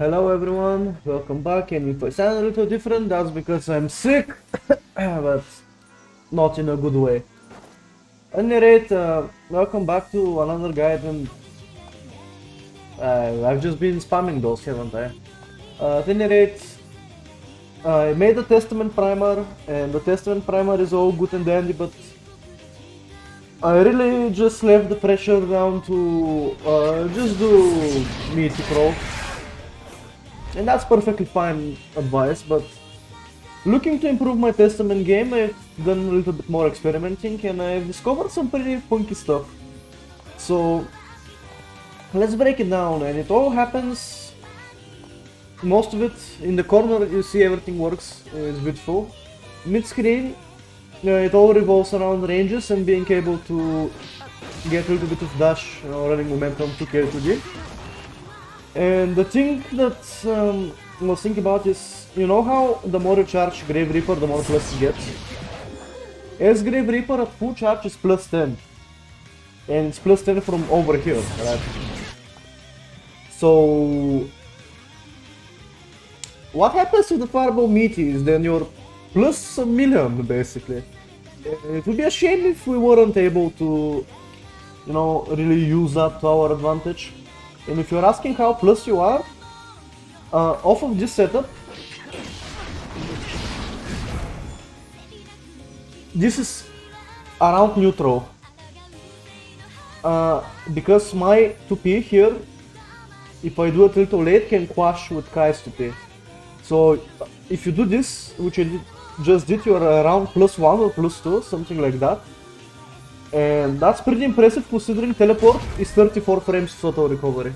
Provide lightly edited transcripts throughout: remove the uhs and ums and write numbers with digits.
Hello everyone, welcome back, and if I sound a little different, that's because I'm sick, but not in a good way. At any rate, welcome back to another guide, and I've just been spamming those, haven't I? At any rate, I made a Testament primer, and the Testament primer is all good and dandy, but I really just left the pressure down to just do meaty pro. And that's perfectly fine advice, but looking to improve my Testament game, I've done a little bit more experimenting and I've discovered some pretty funky stuff. So let's break it down, and it all happens, most of it, in the corner. You see everything works, it's beautiful. Mid-screen, it all revolves around ranges and being able to get a little bit of dash, running momentum to kill 2D. And the thing that I was thinking about is, you know how the more you charge Grave Reaper, the more plus you get? As Grave Reaper at full charge is plus 10. And it's plus 10 from over here, right? So what happens with the Fireball Meaty is then you're plus a million, basically. It would be a shame if we weren't able to, really use that to our advantage. And if you're asking how plus you are, off of this setup, this is around neutral. Because my 2P here, if I do it a little late, can clash with Kai's 2P. So if you do this, which I just did, you're around plus 1 or plus 2, something like that. And that's pretty impressive considering teleport is 34 frames total recovery.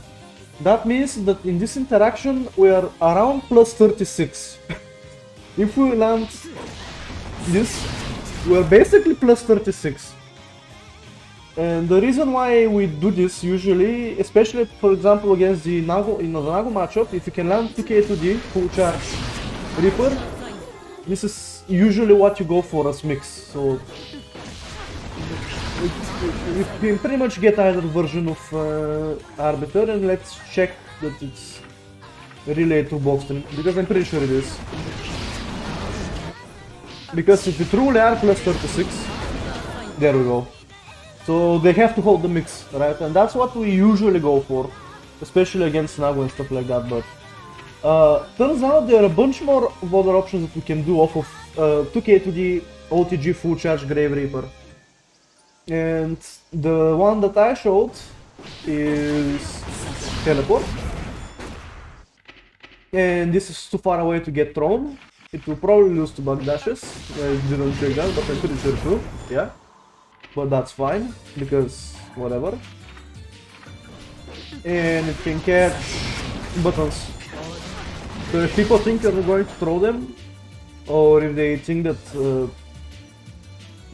That means that in this interaction we are around plus 36. If we land this, we are basically plus 36. And the reason why we do this usually, especially for example against the Nago, in the Nago matchup, if you can land 2K2D, full charge Reaper, this is usually what you go for as mix. So you can pretty much get either version of Arbiter, and let's check that it's relayed to Blockstring, because I'm pretty sure it is. Because if you truly are plus 36, there we go. So they have to hold the mix, right? And that's what we usually go for, especially against Nago and stuff like that. But turns out there are a bunch more other options that we can do off of 2K2D OTG full charge Grave Reaper. And the one that I showed is teleport, and this is too far away to get thrown. It will probably lose to bug dashes. I didn't check that, but I'm pretty sure it will. Yeah, but that's fine because whatever. And it can catch buttons. So if people think you're going to throw them, or if they think that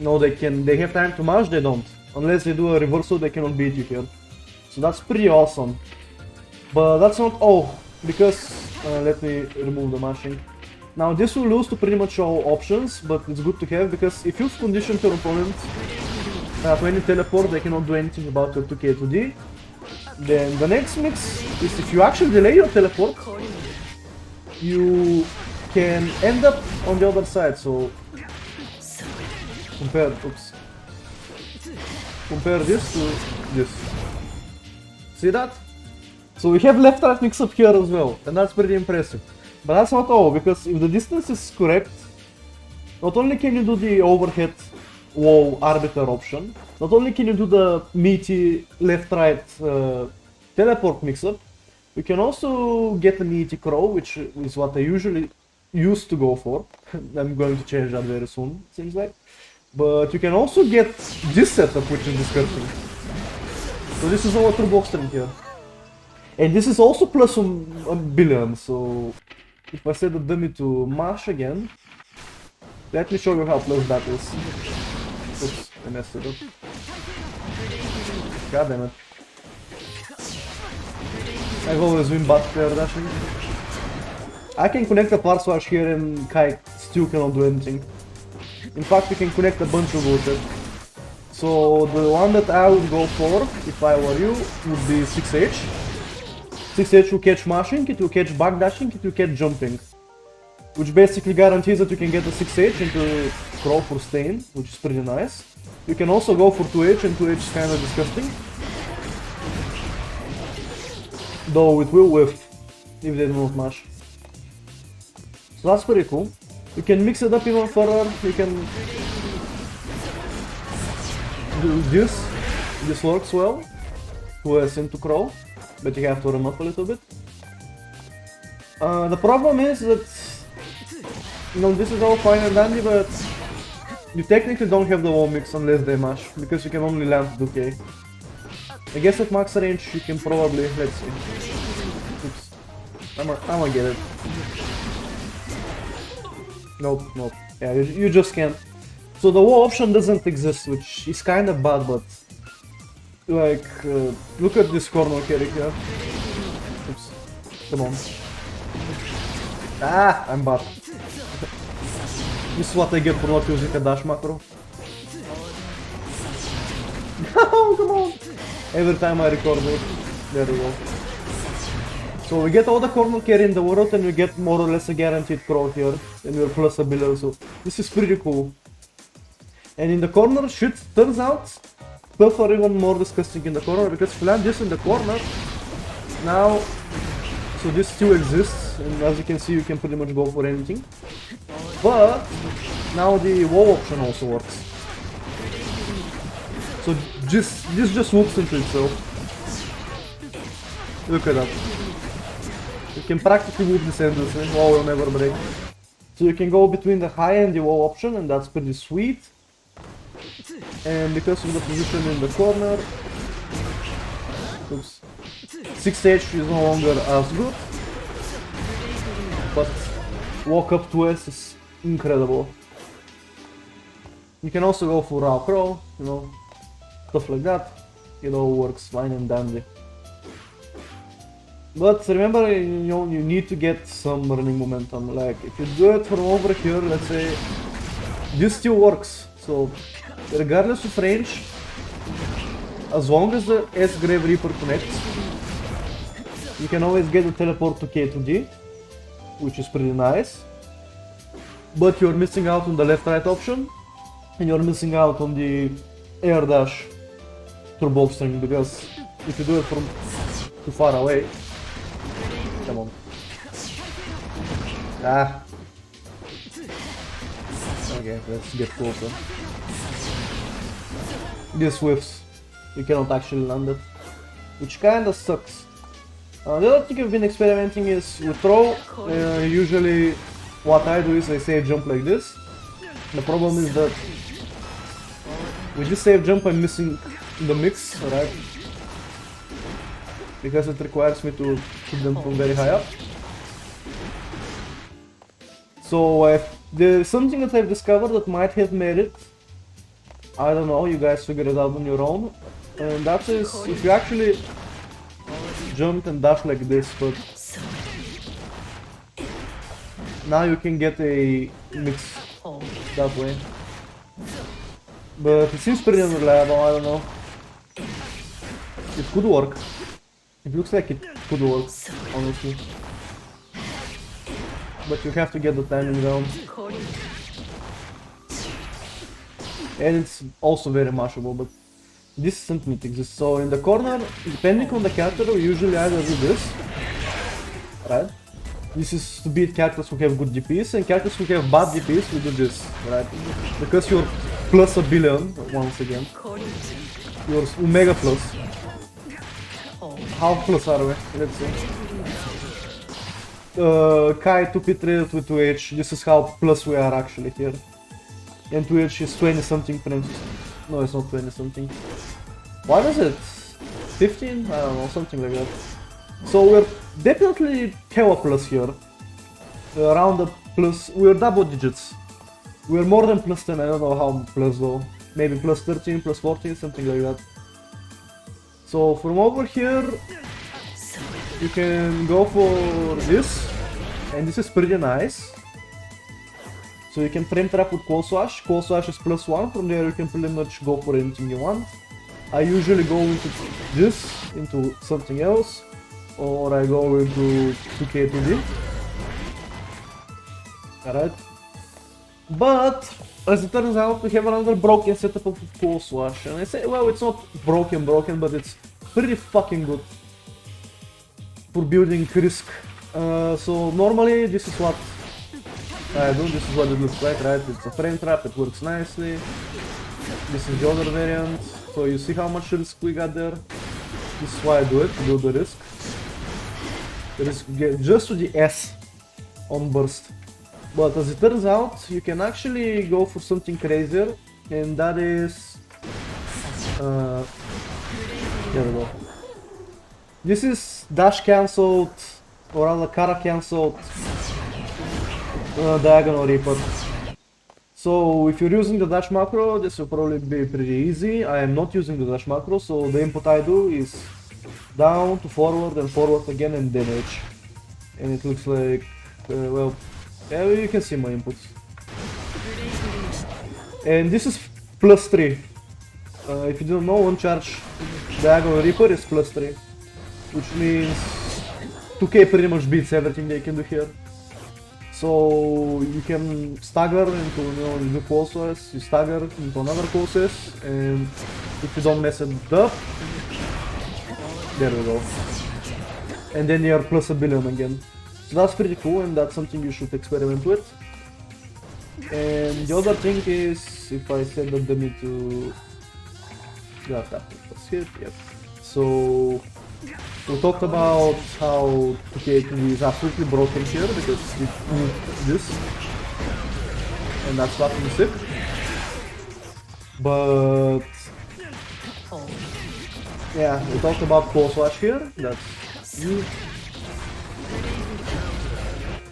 no, they have time to mash, they don't. Unless they do a reversal, they cannot beat you here. So that's pretty awesome. But that's not all, because let me remove the mashing. Now this will lose to pretty much all options, but it's good to have, because if you've conditioned your opponent to any teleport, they cannot do anything about your 2K2D. Then the next mix is, if you actually delay your teleport, you can end up on the other side. So compare this to this. See that? So we have left-right mix-up here as well, and that's pretty impressive. But that's not all, because if the distance is correct, not only can you do the overhead wall Arbiter option, not only can you do the meaty left-right teleport mix-up, you can also get the meaty crow, which is what I usually used to go for. I'm going to change that very soon, seems like. But you can also get this setup, which is disgusting. So this is our true Blockstring here. And this is also plus a billion, so if I set the dummy to mash again, let me show you how plus that is. Oops, I messed it up. God damn it. I've always been bad player dashing. I can connect a par swash here and Kai still cannot do anything. In fact, you can connect a bunch of bullshit. So the one that I would go for, if I were you, would be 6H. 6H will catch mashing, it will catch backdashing, it will catch jumping. Which basically guarantees that you can get a 6H into Crow for Stain, which is pretty nice. You can also go for 2H, and 2H is kinda disgusting. Though it will whiff if they do not mash. So that's pretty cool. You can mix it up even further, you can do this. This works well. 2S into Crow, but you have to run up a little bit. The problem is that, you know, this is all fine and dandy, but you technically don't have the wall mix unless they mash, because you can only land 2k. I guess at max range you can probably, let's see. Oops. I'ma get it. Nope, nope. Yeah, you just can't. So the wall option doesn't exist, which is kind of bad, but like, look at this corner carry here. Oops. Come on. Ah, I'm bad. This is what I get for not using a dash macro. Oh, come on! Every time I record it. There we go. So we get all the corner carry in the world, and we get more or less a guaranteed Crow here. And we're plus a billion, so this is pretty cool. And in the corner, shit turns out tough or even more disgusting in the corner, because if you land this in the corner, now, so this still exists, and as you can see, you can pretty much go for anything. But now the wall option also works. So this just whoops into itself. Look at that. You can practically whoop this endlessly, wall will never break. So you can go between the high and the wall option, and that's pretty sweet. And because of the position in the corner, oops, 6H is no longer as good, but walk up to S is incredible. You can also go for raw Crow, you know, stuff like that. It all works fine and dandy. But remember, you know, you need to get some running momentum. Like, if you do it from over here, let's say, this still works. So, regardless of range, as long as the S-Grave Reaper connects, you can always get the teleport to K to D, which is pretty nice. But you're missing out on the left-right option, and you're missing out on the air dash through Blockstring, because if you do it from too far away, come on. Ah. Okay, let's get closer. This whiffs. You cannot actually land it, which kinda sucks. The other thing I've been experimenting is with throw. Usually what I do is I save jump like this. The problem is that with this save jump I'm missing the mix, right? Because it requires me to shoot them from very high up. So there's something that I've discovered that might have merit. I don't know, you guys figure it out on your own. And that is, if you actually jump and dash like this, but now you can get a mix that way. But it seems pretty unreliable, I don't know. It could work. It looks like it could work, honestly. But you have to get the timing down. And it's also very mashable, but this simply exists. So in the corner, depending on the character, we usually either do this, right? This is to beat characters who have good DPS, and characters who have bad DPS, we do this, right? Because you're plus a billion, once again. You're Omega plus. How plus are we? Let's see. Kai 2p3 with 2H, this is how plus we are actually here. And 2H is 20 something frames. No, it's not 20 something. What is it? 15? I don't know, something like that. So we're definitely have a plus here. Around the plus, we're double digits. We're more than plus 10, I don't know how plus though. Maybe plus 13, plus 14, something like that. So from over here, you can go for this, and this is pretty nice. So you can frame trap with Cold Swash. Cold Swash is +1, from there you can pretty much go for anything you want. I usually go into this, into something else. or I go into 2K2D. Alright. But as it turns out, we have another broken setup of Cool Slash, and I say, well, it's not broken, but it's pretty fucking good for building Risk. So normally this is what I do, this is what it looks like, right? It's a frame trap, it works nicely. This is the other variant, so you see how much risk we got there. This is why I do it, to build the risk. The risk get just to the S on burst. But as it turns out, you can actually go for something crazier, and that is... there we go. This is dash cancelled, or rather Kara cancelled diagonal Reaper. So if you're using the dash macro, this will probably be pretty easy. I am not using the dash macro, so the input I do is down to forward and forward again and damage. And it looks like, well, yeah, you can see my inputs. And this is +3. If you don't know, one charge diagonal Reaper is +3. Which means 2K pretty much beats everything they can do here. So you can stagger into, you know, you do closes, you stagger into another closes, and if you don't mess it up, there we go. And then you're +1 billion again. So that's pretty cool, and that's something you should experiment with. And the other thing is, if I set the dummy to... yeah, that's it, yep. So we talked about how 2K is absolutely broken here because it needs this, and that's fucking sick. But yeah, we talked about close watch here. That's you.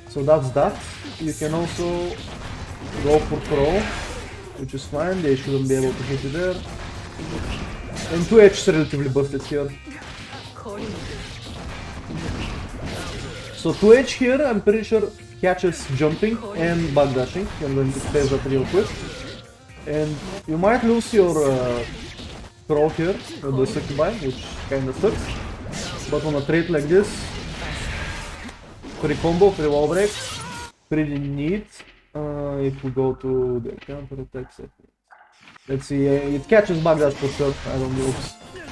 So that's that. You can also go for throw, which is fine. They shouldn't be able to hit you there. And 2H is relatively busted here. So 2H here, I'm pretty sure catches jumping and backdashing. I'm going to test that real quick. And you might lose your throw here with the second buy, which kinda sucks. But on a trait like this, free combo, free wall break, pretty neat. If we go to the counter attack setting. Let's see, it catches backdash for sure.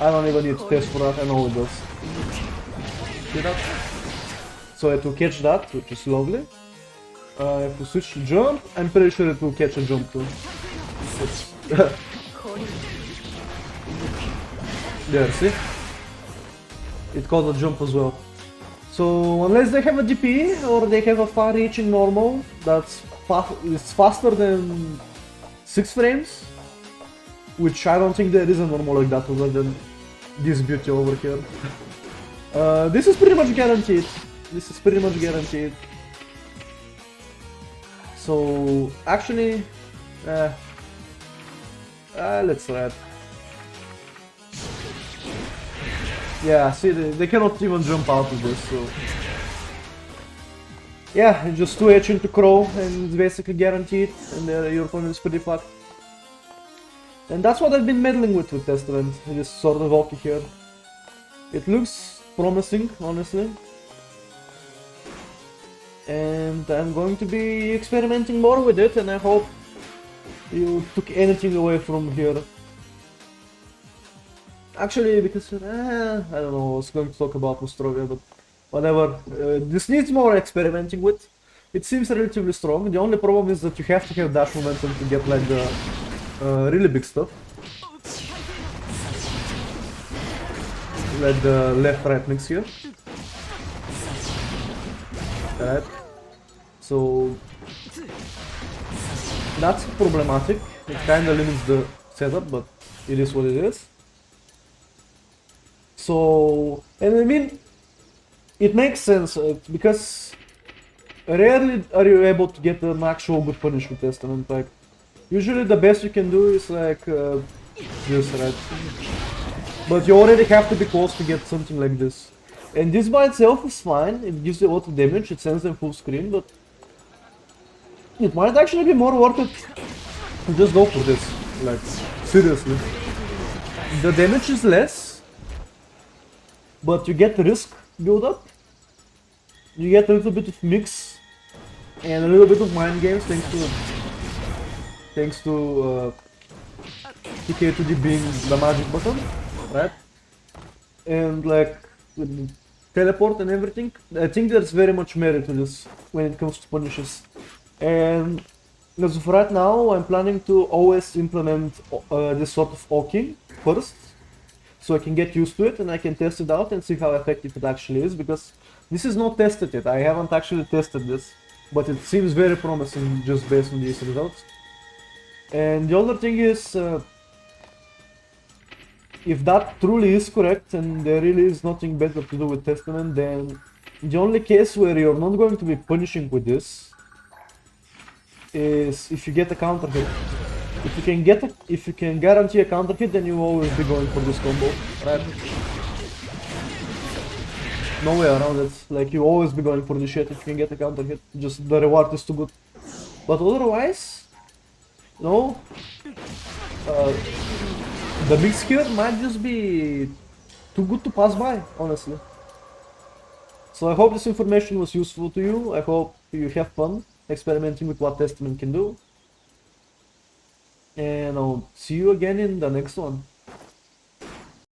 I don't even need to test for that, I know it does. See that? So it will catch that, which is lovely. If we switch to jump, I'm pretty sure it will catch a jump too. There, see? It caught a jump as well. So unless they have a DP or they have a far-reaching normal that's faster than 6 frames, which I don't think there is a normal like that other than this beauty over here. This is pretty much guaranteed. So actually, let's try it. Yeah, see, they cannot even jump out of this, so... yeah, just 2H into Crow, and it's basically guaranteed, and your opponent is pretty fucked. And that's what I've been meddling with Testament, this sort of Valky here. It looks promising, honestly. And I'm going to be experimenting more with it, and I hope you took anything away from here. Actually, because, I don't know, I was going to talk about Nostrovia, but whatever. This needs more experimenting with. It seems relatively strong. The only problem is that you have to have dash momentum to get like the really big stuff. Like the left-right mix here. Alright. So that's problematic. It kinda limits the setup, but it is what it is. So, and I mean, it makes sense because rarely are you able to get an actual good punish with Testament. Like, usually the best you can do is like this, right? But you already have to be close to get something like this. And this by itself is fine, it gives you a lot of damage, it sends them full screen, but it might actually be more worth it to just go for this, like, seriously. The damage is less, but you get the risk build up. You get a little bit of mix and a little bit of mind games thanks to TK2D being the magic button, right? And like with the teleport and everything, I think there's very much merit to this when it comes to punishes. And as of right now, I'm planning to always implement this sort of oaking first, so I can get used to it and I can test it out and see how effective it actually is, because this is not tested yet. I haven't actually tested this, but it seems very promising just based on these results. And the other thing is, if that truly is correct and there really is nothing better to do with Testament, then the only case where you're not going to be punishing with this is if you get a counter hit. If you can guarantee a counter hit, then you will always be going for this combo, right? No way around it. Like, you always be going for this shit if you can get a counter hit. Just the reward is too good. But otherwise, no. The mix here might just be too good to pass by, honestly. So I hope this information was useful to you. I hope you have fun experimenting with what Testament can do. And I'll see you again in the next one.